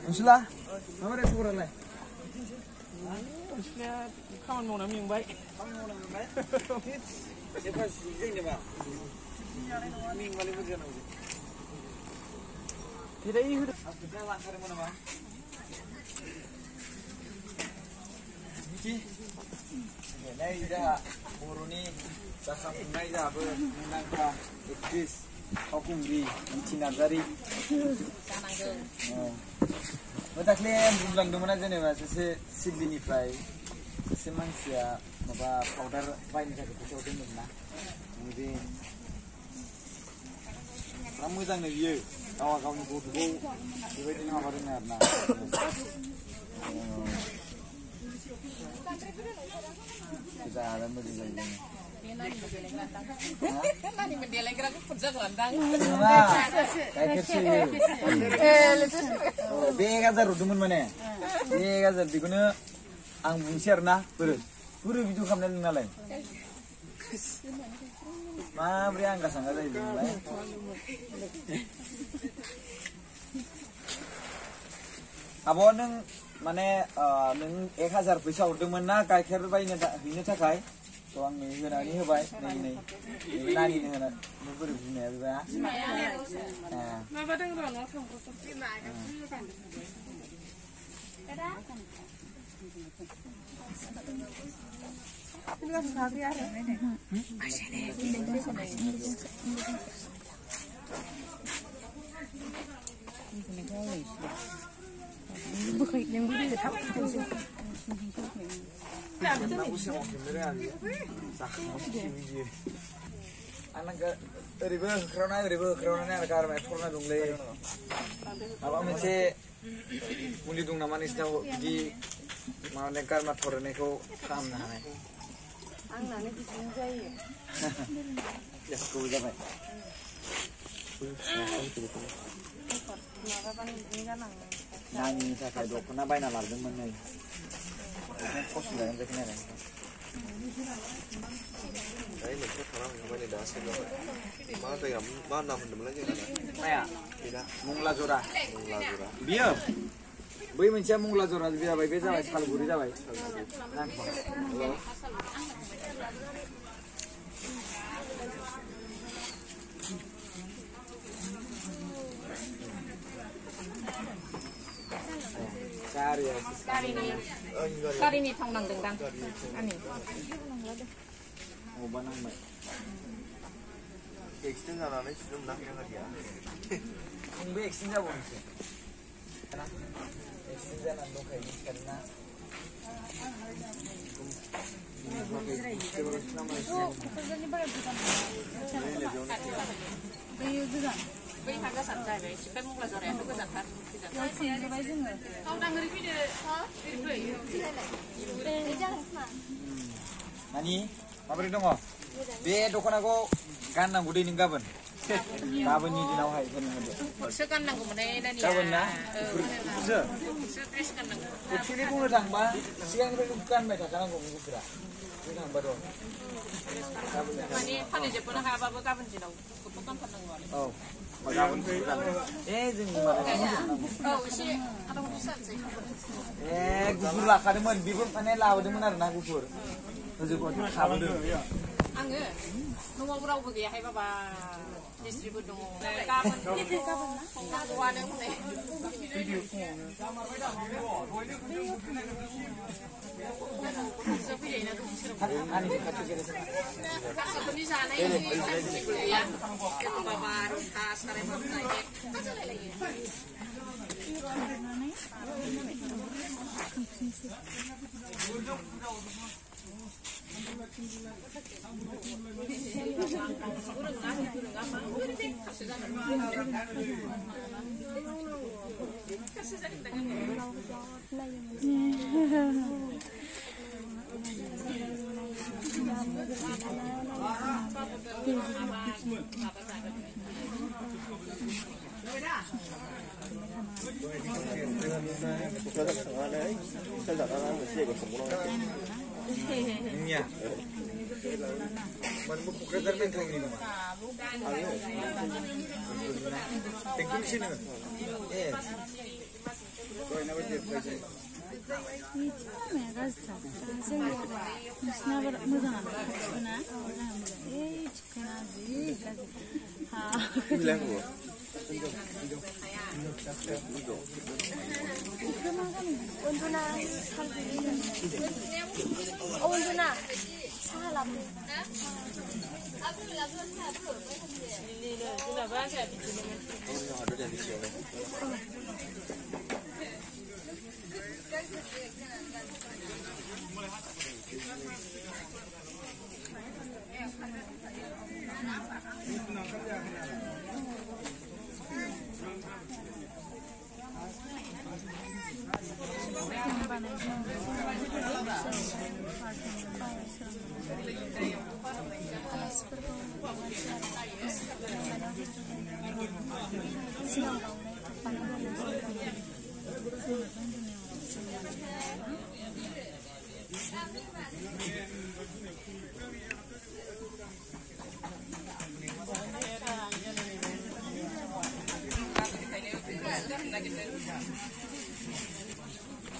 नोंसोला माबोरै खबरालाय नोंसोरनिया खामानि मावना मेंबाय जेब्ला जेनेबा मेंबालाय बोरै जानांगौ जिराय होदो आफिसआ लांखादोंमोन नामा मिथि नै जोंहा बर'नि जाखांफुनाय जोंहाबो मुंदांखा एक्ट्रिस फावखुंग्रि मिथि नार्जारि जानांगौ दाख्लै बुंलांदोंमोन जेनेबा सासे सिडलिनिफ्राय सासे मानसिया माबा पाउडार बायनो थाखाय फैसा हरदोंमोन ना बिदि मोजांनो बियो गावहा गावनि गथ'खौ बेबायदिनो माबादों आरोना जानो मोजां जायो नानिमोन देलायग्राखौ फुजा खालामदां गाइखेर सोयो बे 1000 हरदोंमोन माने बे 1000 बेखौनो आं बुंसै आरोना बोरै भिडिअ खालामनाय नोंनालाय माब्रै आंगा सांगा जायो नोंलाय आब' नों माने नों 1000 फैसा हरदोंमोन ना गाइखेर बायनो हैनो थाखाय थ' आं होनानै होबाय नै नानिनो होना बोरै बिमाया बेबा माबादों र' न' थांब्र'थ' ओरैबो होख्रावनानै आरो गारमाया थरना दंलै माबा मोनसे मुलि दं नामा नोंसिनाव बिदि माने गारमा थरनायखौ फाहामनो हानाय आंनानो बिदिनो जायो गोबाव जाबाय माबाबानो बिदिनो जालाङो नानिनि थाखाय दख'ना बायना लाबोदोंमोन नै खस्थ' जागोन जाखिन आरो मा नाम होनदोंमोनलाय जोंना माया मंला जरा बियो बै मोनसेया मंला जरा जाबाय बे जाबाय सालगुरि जाबाय गारिनि थाव नांदोंदां आंनि अबा नांबाय एक्सिडेन्ट जानानै सुनो मोनाखै गारिया नोंबो एक्सिडेन्ट जाबावनोसै एक्सिडेन्ट जानानै दंखायो मिथिखादोंना बै हागा सान जाहैबाय सिखाय मंगला जरायाथ' गोजानथार गावदां ओरै फैदो नानि माबोरै दङ बे दख'नाखौ गाननांगौ दे नों गाबोन गाबोननि दिनावहाय गुफुरसो गाननांगौमोनहाय नानिया गाबोन ना गुफुरसो ड्रेस गाननांगौ एक्सुवेलि बुंनो थांबा सिगांनिफ्रायनो गानबाय थाखानांगौ गुफुरा बुंनो थांबाथ' माने फालिजोबनो हायाबाबो गाबोन दिनाव गुफुर गानथारनांगौ आरो औ गाबोन जोंनि औ एसे जानोसै गुफुर लाखादोंमोन बेबो माने लाबोदोंमोन आरोना गुफुर होजोबोदों खाबोदों आङो न'आव रावबो गैयाहाय बाबा मिस्ट्रिबो दङ गाबोन नांगौआनो हनै गासैफोरनि जानाय गैया बाबा रथा साराय मावनाय Iya. Mana buku kerja mental ini mah? Tengok sini.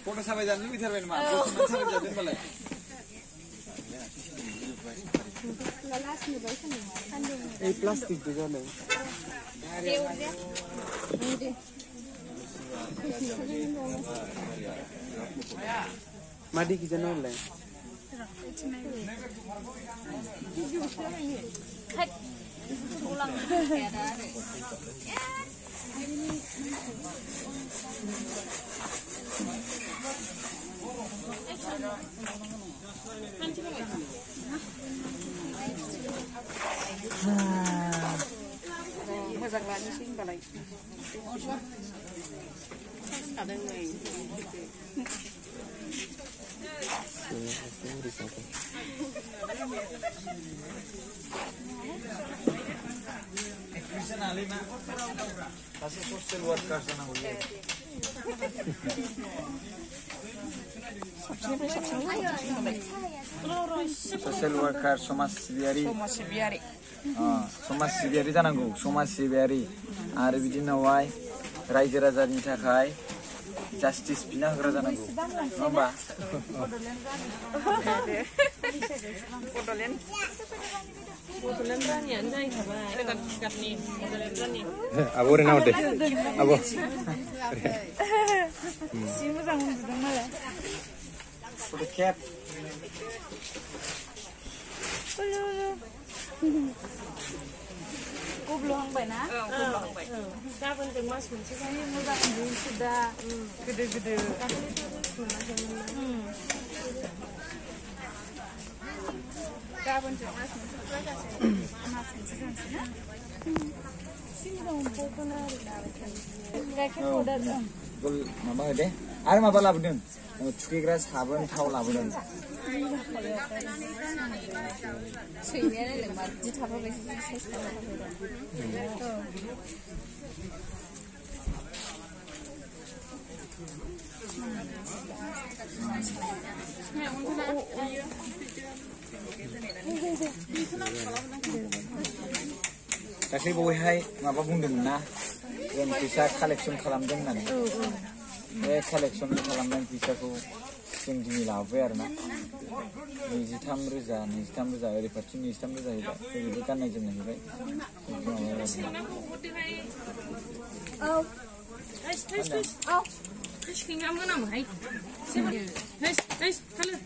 Foto sampai jalan lebih terbaik mah. Foto sampai jalan boleh. plastik tu jalan. Madi kita nolak. Moजां लानोसै होनबालाय खादों नै Exhibition ali na. Kasih social worker sana boleh. Social worker समाज सिबियारि समाज सिबियारि जानांगौ समाज सिबियारि आरो बिदिनावहाय रायजो राजानि थाखाय जास्टिस बिना होग्रा जानांगौ नङा होमबा बड'लेण्ड रानियानो जाहैखाबाय गोदान गाबनि बड'लेण्ड रानि Abu Rena udah. Abu. Si मोजां उन्दुदों नालाय Udah cap गब्लहांबाय ना गब्लहांबाय गाबोन जों मास मोनसे जायो मोजां उन्दुयोसो दा गोदो गोदो गाबोन जों मास मोनसे जानोसै ना गाइखेर पाउडार gol माबा होदे आरो माबा लाबोदों थुखैग्रा साबोन थाव लाबोदों सैमायानो लोंबा बिदि थाफाबाय साइज खालामफाबाय दाख्लै बयहाय माबा बुंदोंमोन ना जों फैसा कालेक्सन खालामदों होननानै बे कालेक्सन खालामनाय फैसाखौ जों दिनै लाबोबाय आरोना 23,000 ओरै फारसे 23,000 हैबाय ओरैबो गाननाय जोमनाय हैबाय सिखिङा मोनामोहाय थालो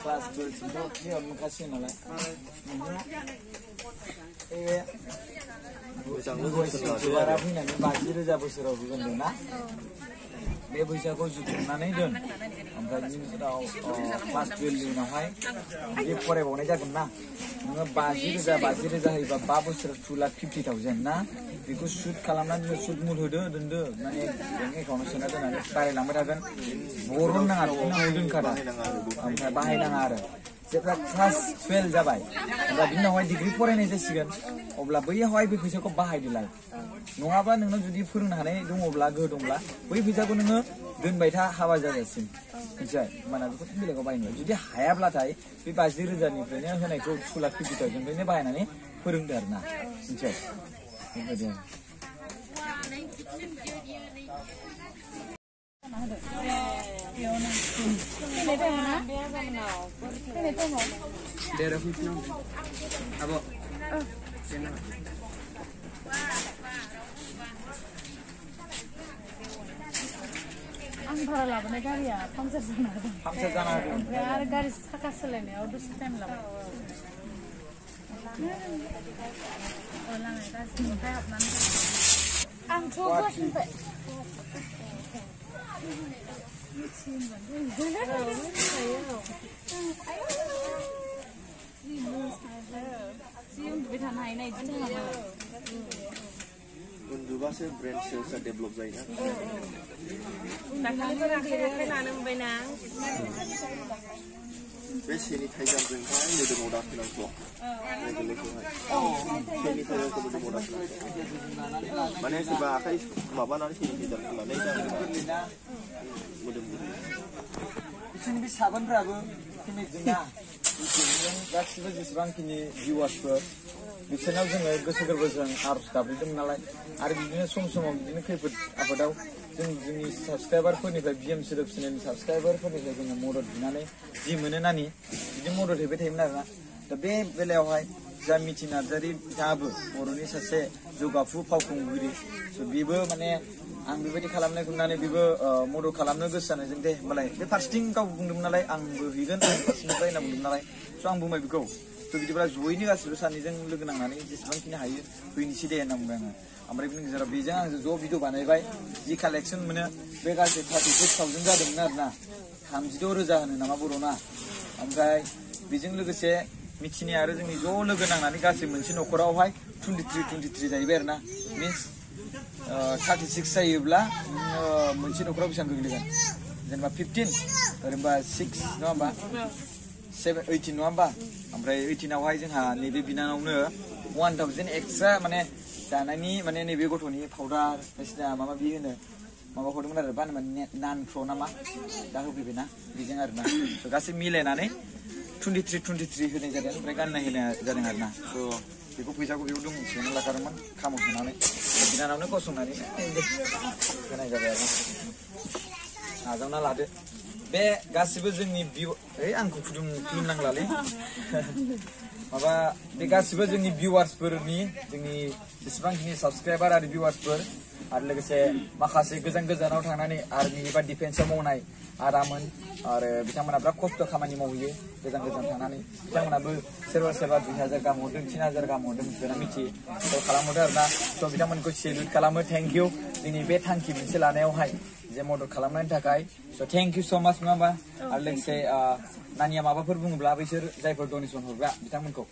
Kelas 12 itu dia makasih nalar. Juara final 40,000 बोसोराव बुंदों ना बे फैसाखौ जुथुमनानै दोन ओमफ्राय बिनि उनाव क्लास 12 उनावहाय बे फरायबावनाय जागोन ना नोङो 50,000 होयोबा 5 बोसोर 2,50,000 ना बेखौ सुद खालामनानै सुद मुल होदो दोनदो माने बेंक एकाउन्टाव सोना दोननानै बारायलांबाय थागोन बरन नाङा बेखौ दोनखादा ओमफ्राय बाहायनाङा आरो जेब्ला क्लास 12 जाबाय अब्ला बिनि उनावहाय डिग्री फरायनाय जासिगोन अब्ला बैयावहाय बे फैसाखौ बाहायदोलाय नङाबा नोंनो जुदि फोरोंनो हानाय दङब्ला गोहो दंब्ला बै फैसाखौ नोङो दोनबाय था हाबा जाजासिम मिथिबाय होमबाना बेखौ बेलेगाव बाहायनो जुदि हायाब्लाथाय बे 50,000निफ्रायनो होनायखौ 2,50,000निफ्रायनो बाहायनानै फोरोंदो आरो ना मिथिबाय बेबायदि आं भारा लाबोनाय गारिया पांचार जाना होदों ओमफ्राय आरो गारि साखा सोलायनायाव दसे टाइम लाबाय लांनाय गाज्रिनिफ्राय हाबनानै आंथ' गुवाहाटिनिफ्राय उन्दुबाय थानो हायो ना बिदि उन्दुबासो ब्रेन सेल्सआ डेभेलप जायोना दाखालिफोर आखाइ लानो मोनबायना बे सेनिटाइजारजोंहाय मोदोमाव दाफिनांगौ सेनिटाइजारखौ मोदोमाव दाफिनांगौ माने सोरबा आखाइ माबानानै सेनिटाइजार खालामनानै मोदोम बिसोरनि बे साबोनफ्राबो केमिकजों ना गासिबो जेसेबांखिनि भिउवार्सफोर बिसोरनाव जोङो गोसो गोरबोजों आरज गाबज्रिदों नालाय आरो बिदिनो सम समाव बिदिनो खैफोद आफोदाव जोंनि साबसक्राइबारफोरनिफ्राय बिएम सोदोब चेनेलनि साबसक्राइबारफोरनिफ्राय जोङो मदद बिनानै जि मोनो नानि बिदि मदद हैबाय थायोमोन आरोना दा बे बेलायावहाय जा मिथि नार्जारि बिथाङाबो बर'नि सासे जौगाफु फावखुंग्रि बेबो माने आं बेबायदि खालामनाय नुनानै बेबो मदद खालामनो गोसो जानायजों दे होमबालाय बे फारसेथिं गाव बुंदोंमोन नालाय आंबो हैगोन फारसेनिफ्राय होनना बुंदोंमोन नालाय स' आं बुंबाय बेखौ स' बिदिब्ला जयैनो गासिबो सानैजों लोगो नांनानै जेसेबांखिनि हायो हैनोसै दे होनना बुंबाय आङो ओमफ्राय बिनि गेजेराव बेजों आंजों ज' भिडिअ बानायबाय जि कालेक्सन मोनो बे गासै 36,000 जादोंमोन आरोना 36,000 होनो नामा बर'ना ओमफ्राय बेजों लोगोसे मिथिनाय आरो जोंनि ज' लोगो नांनानै गासै मोनसे न'खरावहाय 23 जाहैबाय आरोना मिन्स 36 जायोब्ला मोनसे न'खराव बेसेबां गोग्लैगोन जेनेबा 15 ओरैबा 6 नङा होमबा 18 नङा होमबा ओमफ्राय 18आवहाय जोंहा नैबे बिनानावनो 1000 एक्सट्रा माने जानायनि माने नैबे गथ'नि पाउडार बायदिसिना माबा माबि होनो माबा हरदोंमोन आरो बा नान फ्र नामा दा होफैबायना बेजों आरोना स' गासै मिलायनानै 23 होनाय जादों ओमफ्राय गाननाय होनाय जादों आरोना स' बेखौ फैसाखौ बेयाव सोना लाखादोंमोन खामाव सोनानै बिनानावनो गसंनानै होनाय जाबाय आरो नाजावना लादो बे गासिबो जोंनि भिउ आंखौ खुलुमनांलालै माबा बे गासिबो जोंनि भिउवार्सफोरनि जोंनि जेसेबांखिनि साबसक्राइबार आरो भिउवार्सफोर आरो लोगोसे माखासे गोजानाव थांनानै आर्मि एबा डिफेन्सआव मावनाय आदामोन आरो बिथांमोना बिराद खस्थ' खामानि मावहैयो गोजान थांनानै बिथांमोनाबो सोरबा 2,000 गाहाम हरदों 3,000 गाहाम हरदों मिथिबायना मिथियो स' खालामहरदो आरोना स' बिथांमोनखौ सेलुट खालामो थेंक इउ दिनै बे थांखि मोनसे लानायावहाय जे मदद खालामनायनि थाखाय स' थेंक इउ स' माच नङा होमबा आरो लोगोसे नानिया माबाफोर बुङोब्ला बैसोर जायफोर डनेसन हरग्रा बिथांमोनखौ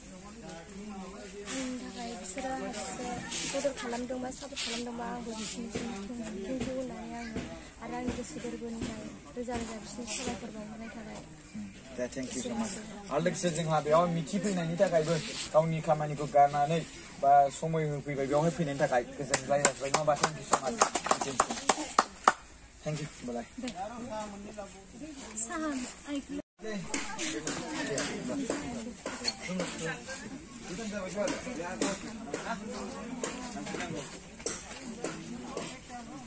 बिसोरो मदद खालामदोंबा सापर्ट खालामदोंबा आंबो बिसोरनिसिम थेंक इउ होननानै आङो आरो आंनि गोसो गोरबोनिफ्राय रोजा बिसोरनि साबायखर बावहरनाय थाबाय थेंक इउ स' माच आरो लोगोसे जोंहा बेयाव मिथिफैनायनि थाखायबो गावनि खामानिखौ गारनानै बा समय होफैबाय बेवहाय फैनायनि थाखाय गोजोनलाय जाबाय नङा होमबा थेंक इउ स' माच थेंक इउ होमबालाय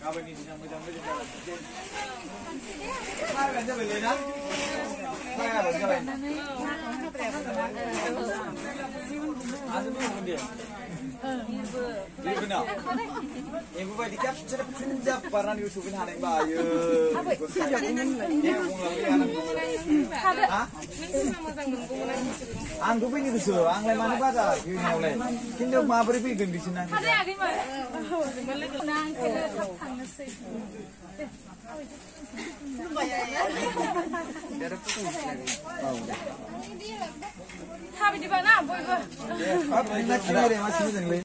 गाबोननि दिना मोजाङै जाबाय Benar. Ibu bayi dikap sudah pinjam barang di usukin hari bayu. Dia mulai anak. Hah? Angku pun itu so, angklai mana pada? Kini mulai. Kini mau beri pergi di sana. Tapi di mana, boy? Apa nak kira masih macam ni?